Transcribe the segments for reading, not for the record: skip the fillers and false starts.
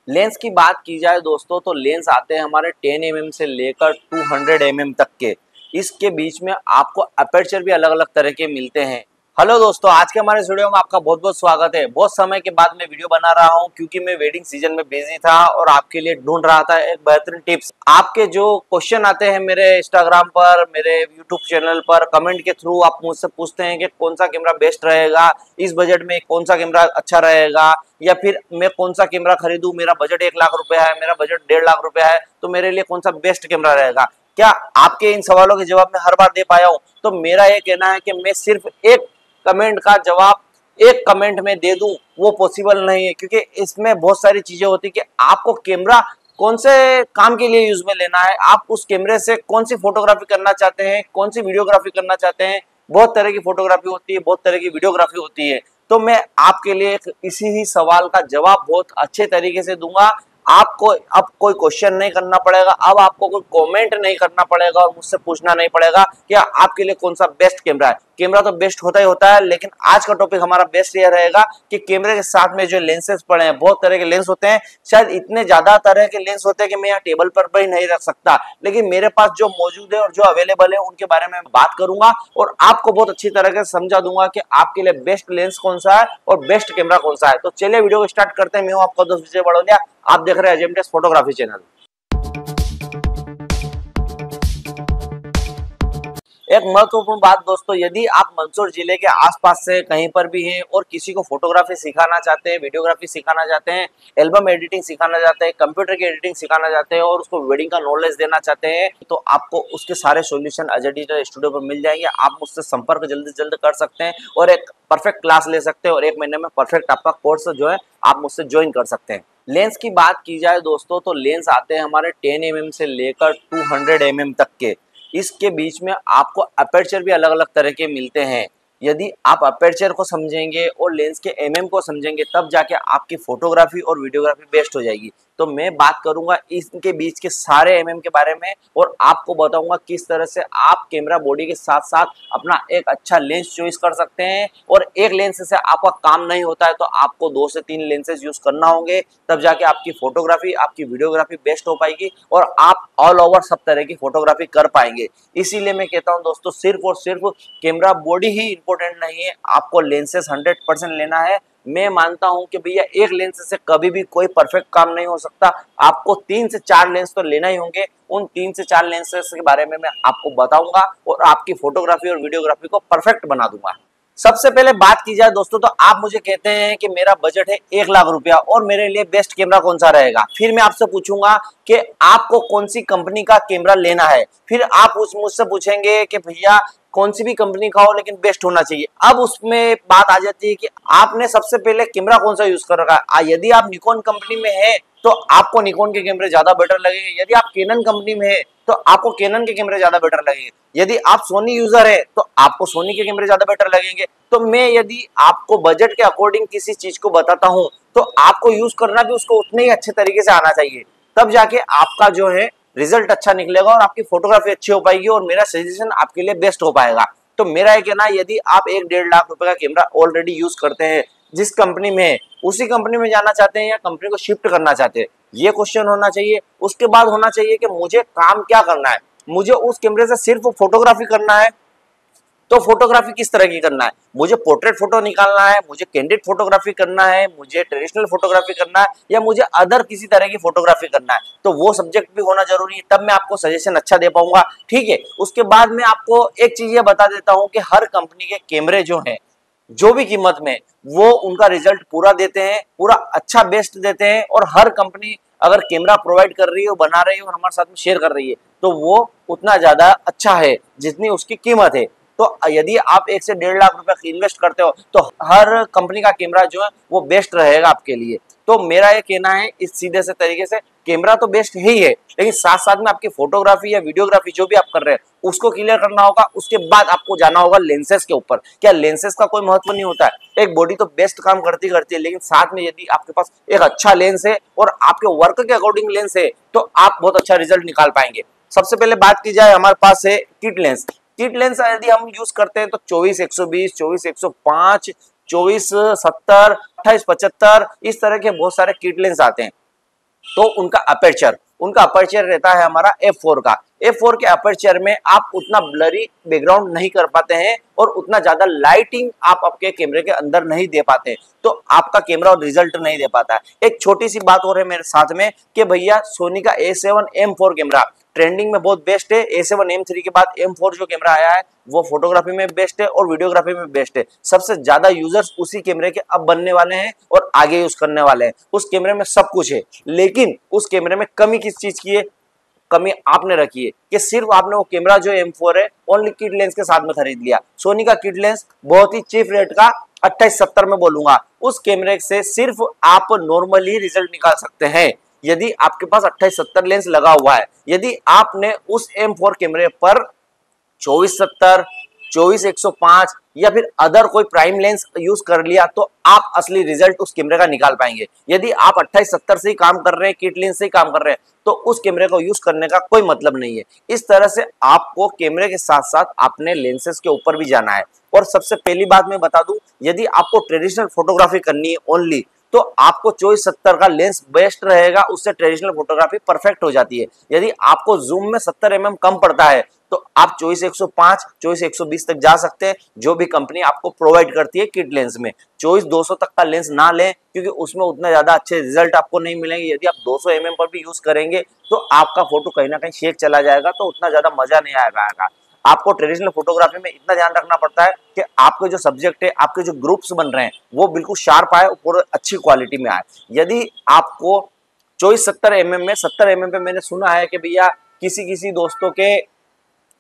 Lens की बात की जाए दोस्तों तो लेंस आते हैं हमारे 10 mm से लेकर 200 mm तक के। इसके बीच में आपको अपर्चर भी अलग अलग तरह के मिलते हैं। हेलो दोस्तों, आज के हमारे इस वीडियो में आपका बहुत बहुत स्वागत है। बहुत समय के बाद मैं वीडियो बना रहा हूं क्योंकि मैं वेडिंग सीजन में बिजी था और आपके लिए ढूंढ रहा था एक बेहतरीन टिप्स। आपके जो क्वेश्चन आते हैं मेरे इंस्टाग्राम पर, मेरे यूट्यूब चैनल पर कमेंट के थ्रू आप मुझसे पूछते हैं कि कौन सा कैमरा बेस्ट रहेगा, इस बजट में कौन सा कैमरा अच्छा रहेगा, या फिर मैं कौन सा कैमरा खरीदूं, मेरा बजट 1 लाख रुपया है, मेरा बजट 1.5 लाख रुपया है, तो मेरे लिए कौन सा बेस्ट कैमरा रहेगा। क्या आपके इन सवालों के जवाब मैं हर बार दे पाया हूं? तो मेरा ये कहना है कि मैं सिर्फ एक कमेंट का जवाब एक कमेंट में दे दूं वो पॉसिबल नहीं है, क्योंकि इसमें बहुत सारी चीजें होती है कि आपको कैमरा कौन से काम के लिए यूज में लेना है, आप उस कैमरे से कौन सी फोटोग्राफी करना चाहते हैं, कौन सी वीडियोग्राफी करना चाहते हैं। बहुत तरह की फोटोग्राफी होती है, बहुत तरह की वीडियोग्राफी होती है। तो मैं आपके लिए इसी ही सवाल का जवाब बहुत अच्छे तरीके से दूंगा। आपको अब कोई क्वेश्चन नहीं करना पड़ेगा, अब आपको कोई कमेंट नहीं करना पड़ेगा और मुझसे पूछना नहीं पड़ेगा कि आपके लिए कौन सा बेस्ट कैमरा है। कैमरा तो बेस्ट होता ही होता है, लेकिन आज का टॉपिक हमारा बेस्ट ये रहेगा कि कैमरे के साथ में जो लेंसेज पड़े हैं, बहुत तरह के लेंस होते हैं, शायद इतने ज्यादा तरह के लेंस होते हैं कि मैं यहाँ टेबल पर भी नहीं रख सकता, लेकिन मेरे पास जो मौजूद है और जो अवेलेबल है उनके बारे में बात करूंगा और आपको बहुत अच्छी तरह से समझा दूंगा कि आपके लिए बेस्ट लेंस कौन सा है और बेस्ट कैमरा कौन सा है। तो चलिए वीडियो को स्टार्ट करते हैं। मैं हूं आपका दोस्त विजय बड़ोलिया, आप देख रहे हैं अजेंटेस फोटोग्राफी चैनल। एक महत्वपूर्ण बात दोस्तों, यदि आप मंदसौर जिले के आसपास से कहीं पर भी हैं और किसी को फोटोग्राफी सिखाना चाहते हैं, वीडियोग्राफी सिखाना चाहते हैं, एल्बम एडिटिंग सिखाना चाहते हैं, कंप्यूटर की एडिटिंग सिखाना चाहते हैं और उसको वेडिंग का नॉलेज देना चाहते हैं, तो आपको उसके सारे सॉल्यूशन अजय डिजिटल स्टूडियो पर मिल जाएंगे। आप मुझसे संपर्क जल्दी से जल्द कर सकते हैं और एक परफेक्ट क्लास ले सकते हैं और 1 महीने में परफेक्ट आपका कोर्स जो है आप मुझसे ज्वाइन कर सकते हैं। लेंस की बात की जाए दोस्तों तो लेंस आते हैं हमारे 10 mm से लेकर 200 mm तक के। इसके बीच में आपको अपर्चर भी अलग अलग तरह के मिलते हैं। यदि आप अपर्चर को समझेंगे और लेंस के एमएम को समझेंगे तब जाके आपकी फोटोग्राफी और वीडियोग्राफी बेस्ट हो जाएगी। तो मैं बात करूंगा इनके बीच के सारे एमएम के बारे में और आपको बताऊंगा किस तरह से आप कैमरा बॉडी के साथ साथ अपना एक अच्छा लेंस चॉइस कर सकते हैं। और एक लेंस से आपका काम नहीं होता है तो आपको 2 से 3 लेंसेज यूज करना होंगे, तब जाके आपकी फोटोग्राफी, आपकी वीडियोग्राफी बेस्ट हो पाएगी और आप ऑल ओवर सब तरह की फोटोग्राफी कर पाएंगे। इसीलिए मैं कहता हूं दोस्तों, सिर्फ और सिर्फ कैमरा बॉडी ही इंपॉर्टेंट नहीं है, आपको लेंसेज 100% लेना है। मैं मानता हूं कि भैया एक लेंस से कभी भी कोई परफेक्ट काम नहीं हो सकता, आपको 3 से 4 लेंस तो लेना ही होंगे। उन 3 से 4 लेंसेज के बारे में मैं आपको बताऊंगा और आपकी फोटोग्राफी और वीडियोग्राफी को परफेक्ट बना दूंगा। सबसे पहले बात की जाए दोस्तों तो आप मुझे कहते हैं कि मेरा बजट है 1 लाख रुपया और मेरे लिए बेस्ट कैमरा कौन सा रहेगा। फिर मैं आपसे पूछूंगा कि आपको कौन सी कंपनी का कैमरा लेना है। फिर आप मुझसे पूछेंगे कि भैया कौन सी भी कंपनी का हो लेकिन बेस्ट होना चाहिए। अब उसमें बात आ जाती है कि आपने सबसे पहले कैमरा कौन सा यूज कर रखा है। यदि आप निकॉन कंपनी में है तो आपको निकॉन के कैमरे ज्यादा बेटर लगेंगे। यदि आप कैनन कंपनी में है तो आपको कैनन के कैमरे ज्यादा बेटर लगेंगे। यदि आप सोनी यूजर है तो आपको सोनी के कैमरे ज्यादा बेटर लगेंगे। तो मैं यदि आपको बजट के अकॉर्डिंग किसी चीज को बताता हूं तो आपको यूज करना भी उसको उतने ही अच्छे तरीके से आना चाहिए, तब जाके आपका जो है रिजल्ट अच्छा निकलेगा और आपकी फोटोग्राफी अच्छी हो पाएगी और मेरा सजेशन आपके लिए बेस्ट हो पाएगा। तो मेरा ये कहना है, यदि आप 1-1.5 लाख रुपए का कैमरा ऑलरेडी यूज करते हैं, जिस कंपनी में है उसी कंपनी में जाना चाहते हैं या कंपनी को शिफ्ट करना चाहते हैं, ये क्वेश्चन होना चाहिए। उसके बाद होना चाहिए कि मुझे काम क्या करना है, मुझे उस कैमरे से सिर्फ फोटोग्राफी करना है तो फोटोग्राफी किस तरह की करना है, मुझे पोर्ट्रेट फोटो निकालना है, मुझे कैंडिड फोटोग्राफी करना है, मुझे ट्रेडिशनल फोटोग्राफी करना है या मुझे अदर किसी तरह की फोटोग्राफी करना है, तो वो सब्जेक्ट भी होना जरूरी है, तब मैं आपको सजेशन अच्छा दे पाऊंगा। ठीक है, उसके बाद मैं आपको एक चीज ये बता देता हूं कि हर कंपनी के कैमरे जो हैं, जो भी कीमत में, वो उनका रिजल्ट पूरा देते हैं, पूरा अच्छा बेस्ट देते हैं। और हर कंपनी अगर कैमरा प्रोवाइड कर रही है, बना रही है और हमारे साथ में शेयर कर रही है तो वो उतना ज्यादा अच्छा है जितनी उसकी कीमत है। तो यदि आप 1 से 1.5 लाख रुपए इन्वेस्ट करते हो तो हर कंपनी का कैमरा जो है वो बेस्ट रहेगा आपके लिए। तो मेरा ये कहना है इस सीधे से तरीके से, कैमरा तो बेस्ट ही है, लेकिन साथ साथ में आपकी फोटोग्राफी या वीडियोग्राफी जो भी आप कर रहे हैं उसको क्लियर करना होगा। उसके बाद आपको जाना होगा लेंसेज के ऊपर। क्या लेंसेज का कोई महत्व नहीं होता है? एक बॉडी तो बेस्ट काम करती है, लेकिन साथ में यदि आपके पास एक अच्छा लेंस है और आपके वर्क के अकॉर्डिंग लेंस है तो आप बहुत अच्छा रिजल्ट निकाल पाएंगे। सबसे पहले बात की जाए, हमारे पास है किट लेंस। किट लेंस यदि हम यूज करते हैं तो 24-120, 24-105, 24-70, 28-75 इस तरह के बहुत सारे किट लेंस आते हैं। तो उनका अपर्चर रहता है हमारा f4 का। f4 के अपर्चर में आप उतना ब्लरी बैकग्राउंड नहीं कर पाते हैं और उतना ज्यादा लाइटिंग आप आपके कैमरे के अंदर नहीं दे पाते, तो आपका कैमरा और रिजल्ट नहीं दे पाता। एक छोटी सी बात और है मेरे साथ में कि भैया सोनी का A7M4 कैमरा ट्रेंडिंग में बहुत बेस्ट है। A7M3 के बाद M4 जो कैमरा आया है वो फोटोग्राफी में बेस्ट है और वीडियोग्राफी में बेस्ट है। सबसे ज्यादा यूजर्स उसी कैमरे के अब बनने वाले हैं और आगे यूज करने वाले हैं। उस कैमरे में सब कुछ है, लेकिन उस कैमरे में कमी किस चीज की है? कमी आपने रखी है कि सिर्फ आपने वो कैमरा जो M4 है ओनली किट लेंस के साथ में खरीद लिया। सोनी का किट लेंस बहुत ही चीप रेट का 2870 में बोलूंगा, उस कैमरे से सिर्फ आप नॉर्मली रिजल्ट निकाल सकते हैं यदि आपके पास 2870 लेंस लगा हुआ है। यदि आपने उस M4 कैमरे पर 2470, 24-105 या फिर अदर कोई प्राइम लेंस यूज कर लिया तो आप असली रिजल्ट उस कैमरे का निकाल पाएंगे। यदि आप 2870 से ही काम कर रहे हैं, किट लेंस से ही काम कर रहे हैं, तो उस कैमरे को यूज करने का कोई मतलब नहीं है। इस तरह से आपको कैमरे के साथ साथ अपने लेंसेज के ऊपर भी जाना है। और सबसे पहली बात मैं बता दूं, यदि आपको ट्रेडिशनल फोटोग्राफी करनी है ओनली, तो आपको 2470 का लेंस बेस्ट रहेगा, उससे ट्रेडिशनल फोटोग्राफी परफेक्ट हो जाती है। यदि आपको जूम में 70 mm कम पड़ता है तो आप 24-105, 24-120 तक जा सकते हैं, जो भी कंपनी आपको प्रोवाइड करती है किट लेंस में। 24-200 तक का लेंस ना लें क्योंकि उसमें उतने ज्यादा अच्छे रिजल्ट आपको नहीं मिलेंगे। यदि आप 200 mm पर भी यूज करेंगे तो आपका फोटो कहीं ना कहीं शेक चला जाएगा, तो उतना ज्यादा मजा नहीं आएगा। आपको ट्रेडिशनल फोटोग्राफी में इतना ध्यान रखना पड़ता है कि आपके जो सब्जेक्ट है, आपके जो ग्रुप्स बन रहे हैं वो बिल्कुल शार्प आए और अच्छी क्वालिटी में आए। यदि आपको 24-70 mm में 70 mm पे मैंने सुना है कि भैया किसी दोस्तों के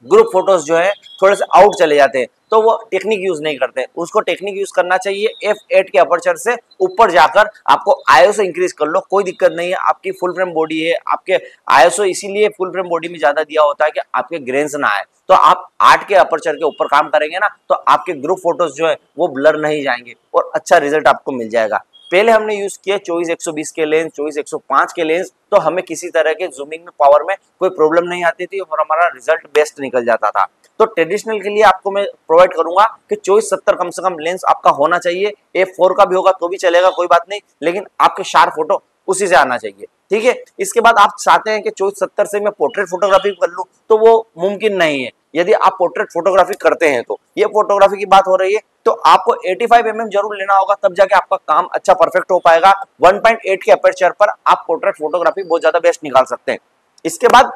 ग्रुप फोटोज जो है थोड़े से आउट चले जाते हैं, तो वो टेक्निक यूज नहीं करते। उसको टेक्निक यूज करना चाहिए f8 के अपर्चर से ऊपर जाकर आपको आईएसओ इंक्रीज कर लो, कोई दिक्कत नहीं है। आपकी फुल फ्रेम बॉडी है, आपके आईएसओ इसीलिए फुल फ्रेम बॉडी में ज्यादा दिया होता है कि आपके ग्रेन्स ना आए। तो आप 8 के अपर्चर के ऊपर काम करेंगे ना, तो आपके ग्रुप फोटोज जो है वो ब्लर नहीं जाएंगे और अच्छा रिजल्ट आपको मिल जाएगा। पहले हमने यूज किया 24-120 के लेंस, 24-105 के लेंस, तो हमें किसी तरह के जूमिंग में पावर में कोई प्रॉब्लम नहीं आती थी और हमारा रिजल्ट बेस्ट निकल जाता था। तो ट्रेडिशनल के लिए आपको मैं प्रोवाइड करूंगा कि 24-70 कम से कम लेंस आपका होना चाहिए। A4 का भी होगा तो भी चलेगा, कोई बात नहीं, लेकिन आपके शार्प फोटो उसी से आना चाहिए, ठीक है। इसके बाद आप चाहते हैं कि 24-70 से मैं पोर्ट्रेट फोटोग्राफी कर लूं, तो वो मुमकिन नहीं है। यदि आप पोर्ट्रेट फोटोग्राफी करते हैं, तो ये फोटोग्राफी की बात हो रही है, तो आपको 85 mm जरूर लेना होगा, तब जाके आपका काम अच्छा परफेक्ट हो पाएगा। 1.8 के अपर्चर पर आप पोर्ट्रेट फोटोग्राफी बहुत ज्यादा बेस्ट निकाल सकते हैं। इसके बाद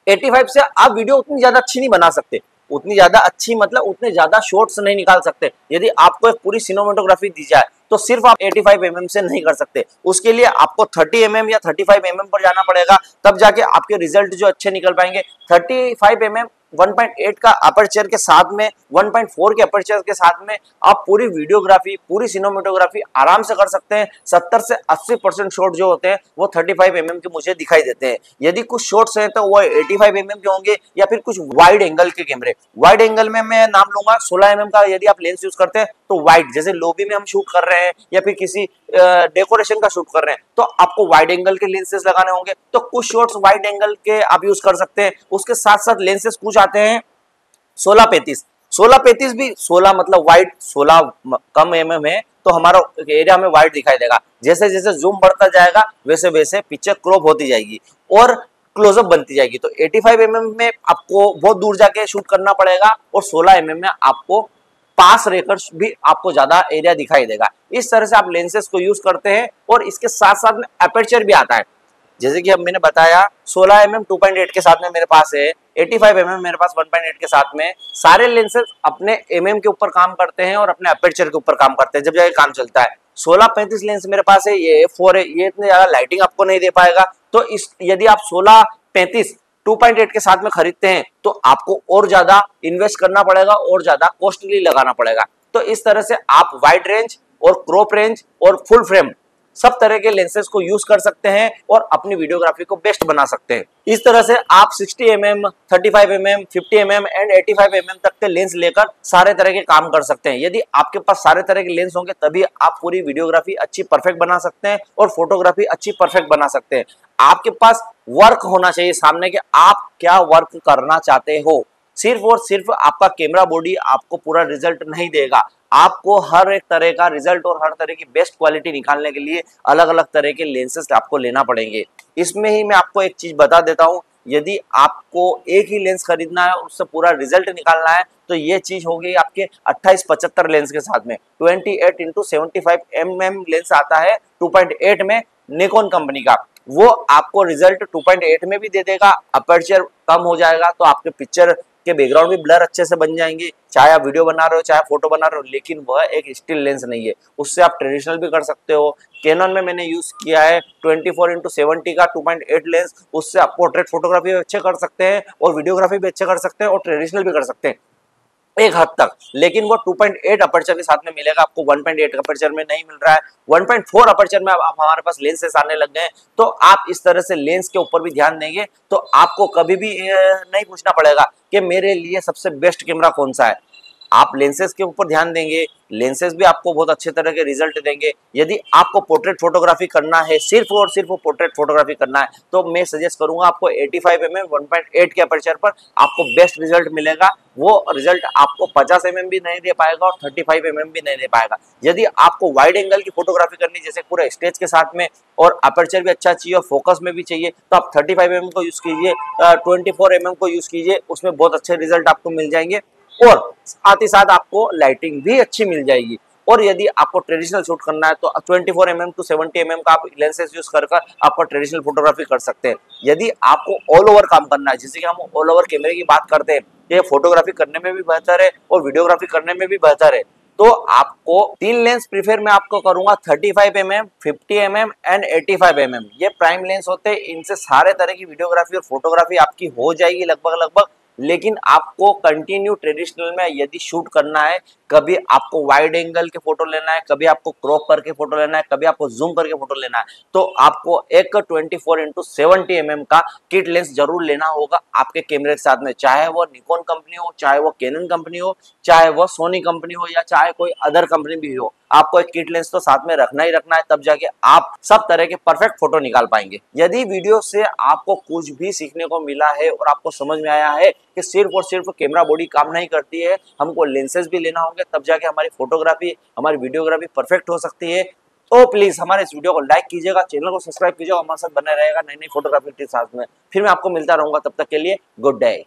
85 से आप वीडियो उतनी ज्यादा अच्छी नहीं बना सकते, उतनी ज्यादा अच्छी मतलब उतने ज्यादा शॉट्स नहीं निकाल सकते। यदि आपको एक पूरी सिनेमेटोग्राफी दी जाए तो सिर्फ आप 85 mm से नहीं कर सकते, उसके लिए आपको 30 mm या 35 mm पर जाना पड़ेगा, तब जाके आपके रिजल्ट जो अच्छे निकल पाएंगे। 35 mm 1.8 का अपर्चर के साथ में 1.4 के अपर्चर के साथ में आप पूरी वीडियोग्राफी, पूरी सिनेमेटोग्राफी आराम से कर सकते हैं। 70 से 80% शॉट जो होते हैं वो 35 mm के मुझे दिखाई देते हैं। यदि कुछ शॉट्स हैं तो वो 85 mm के होंगे या फिर कुछ वाइड एंगल के कैमरे। वाइड एंगल में मैं नाम लूंगा 16 mm का यदि आप लेंस यूज करते हैं तो वाइड, जैसे लॉबी में हम शूट कर रहे हैं या फिर किसी डेकोरेशन का शूट कर रहे हैं तो आपको वाइड एंगल के लेंसेज लगाने होंगे, तो कुछ शॉट्स वाइड एंगल के आप यूज कर सकते हैं। उसके साथ साथ लेंसेज कुछ आते हैं 16-35। 16-35 भी 16 मतलब वाइड, 16 कम mm है तो हमारा एरिया में वाइड दिखाई देगा। जैसे जैसे जूम बढ़ता जाएगा वैसे वैसे पिक्चर क्रॉप होती जाएगी और क्लोजअप बनती जाएगी। तो 85 mm में आपको बहुत दूर जाके शूट करना पड़ेगा और 16 mm में आपको पास रहकर भी आपको ज्यादा एरिया दिखाई देगा। इस तरह से आप लेंसेज को यूज करते हैं और इसके साथ साथ में अपर्चर भी आता है। जैसे कि अब मैंने बताया 16 mm 2.8 के साथ में मेरे पास है, 85 mm मेरे पास 1.8 के साथ में। सारे लेंसेज अपने mm के ऊपर काम करते हैं और अपने अपर्चर के ऊपर काम करते हैं, जब जाके काम चलता है। 16-35 लेंस मेरे पास है, ये F4 है, ये इतने ज्यादा लाइटिंग आपको नहीं दे पाएगा। तो इस यदि आप 16-35 2.8 के साथ में खरीदते हैं तो आपको और ज्यादा इन्वेस्ट करना पड़ेगा और ज्यादा कॉस्टली लगाना पड़ेगा। तो इस तरह से आप वाइड रेंज और क्रॉप रेंज और फुल फ्रेम सब तरह के लेंसेज को यूज कर सकते हैं और अपनी वीडियोग्राफी को बेस्ट बना सकते हैं। इस तरह से आप 60 mm, 35 mm, 50 mm and 85 mm तक के लेंस लेकर सारे तरह के काम कर सकते हैं। यदि आपके पास सारे तरह के लेंस होंगे तभी आप पूरी वीडियोग्राफी अच्छी परफेक्ट बना सकते हैं और फोटोग्राफी अच्छी परफेक्ट बना सकते हैं। आपके पास वर्क होना चाहिए सामने के, आप क्या वर्क करना चाहते हो। सिर्फ और सिर्फ आपका कैमरा बॉडी आपको पूरा रिजल्ट नहीं देगा, आपको हर एक तरह का रिजल्ट और हर तरह की बेस्ट क्वालिटी निकालने के लिए अलग अलग तरह के लेंसेज आपको लेना पड़ेंगे। इसमें ही मैं आपको एक चीज बता देता हूँ, यदि आपको एक ही लेंस खरीदना है और उससे पूरा रिजल्ट निकालना है तो ये चीज हो गई आपके 28-75 लेंस के साथ में। 28x75 लेंस आता है 2.8 में निकॉन कंपनी का, वो आपको रिजल्ट 2.8 में भी दे देगा, अपर्चर कम हो जाएगा तो आपके पिक्चर के बैकग्राउंड भी ब्लर अच्छे से बन जाएंगे, चाहे आप वीडियो बना रहे हो चाहे फोटो बना रहे हो, लेकिन वह एक स्टिल लेंस नहीं है, उससे आप ट्रेडिशनल भी कर सकते हो। कैनन में मैंने यूज किया है 24x70 का 2.8 लेंस, उससे आप पोर्ट्रेट फोटोग्राफी भी अच्छे कर सकते हैं और वीडियोग्राफी भी अच्छे कर सकते हैं और ट्रेडिशनल भी कर सकते हैं एक हद तक, लेकिन वो 2.8 अपर्चर के साथ में मिलेगा, आपको 1.8 अपर्चर में नहीं मिल रहा है। 1.4 अपर्चर में अब हमारे पास लेंसेस आने लग गए, तो आप इस तरह से लेंस के ऊपर भी ध्यान देंगे तो आपको कभी भी नहीं पूछना पड़ेगा कि मेरे लिए सबसे बेस्ट कैमरा कौन सा है। आप लेंसेज के ऊपर ध्यान देंगे, लेंसेज भी आपको बहुत अच्छे तरह के रिजल्ट देंगे। यदि आपको पोर्ट्रेट फोटोग्राफी करना है, सिर्फ और सिर्फ पोर्ट्रेट फोटोग्राफी करना है, तो मैं सजेस्ट करूंगा आपको 85mm 1.8 के अपर्चर पर आपको बेस्ट रिजल्ट मिलेगा। वो रिजल्ट आपको 50mm भी नहीं दे पाएगा और 35mm भी नहीं दे पाएगा। यदि आपको वाइड एंगल की फोटोग्राफी करनी, जैसे पूरा स्टेज के साथ में, और अपर्चर भी अच्छा चाहिए और फोकस में भी चाहिए, तो आप 35mm को यूज कीजिए, 24mm को यूज कीजिए, उसमें बहुत अच्छे रिजल्ट आपको मिल जाएंगे और साथ ही साथ आपको लाइटिंग भी अच्छी मिल जाएगी। और यदि आपको ट्रेडिशनल शूट करना है तो 24mm टू 70mm का आप लेंसेज यूज कर आपका ट्रेडिशनल फोटोग्राफी कर सकते हैं। यदि आपको ऑल ओवर काम करना है, जैसे कि हम ऑल ओवर कैमरे की बात करते हैं, ये फोटोग्राफी करने में भी बेहतर है और वीडियोग्राफी करने में भी बेहतर है, तो आपको 3 लेंस प्रीफर मैं आपको करूंगा, 35mm, 50mm एंड 85mm। ये प्राइम लेंस होते हैं, इनसे सारे तरह की वीडियोग्राफी और फोटोग्राफी आपकी हो जाएगी लगभग लगभग। लेकिन आपको कंटिन्यू ट्रेडिशनल में यदि शूट करना है, कभी आपको वाइड एंगल के फोटो लेना है, कभी आपको क्रॉप करके फोटो लेना है, कभी आपको जूम करके फोटो लेना है, तो आपको एक 24x70mm का किट लेंस जरूर लेना होगा आपके कैमरे के साथ में, चाहे वो निकॉन कंपनी हो, चाहे वो कैनन कंपनी हो, चाहे वो सोनी कंपनी हो, या चाहे कोई अदर कंपनी भी हो, आपको एक किट लेंस तो साथ में रखना ही रखना है, तब जाके आप सब तरह के परफेक्ट फोटो निकाल पाएंगे। यदि वीडियो से आपको कुछ भी सीखने को मिला है और आपको समझ में आया है कि सिर्फ और सिर्फ कैमरा बॉडी काम नहीं करती है, हमको लेंसेज भी लेना होंगे, तब जाके हमारी फोटोग्राफी, हमारी वीडियोग्राफी परफेक्ट हो सकती है, तो प्लीज हमारे इस वीडियो को लाइक कीजिएगा, चैनल को सब्सक्राइब कीजिएगा, हमारे साथ बने रहेगा नई नई फोटोग्राफी के साथ में। फिर मैं आपको मिलता रहूंगा, तब तक के लिए गुड डे।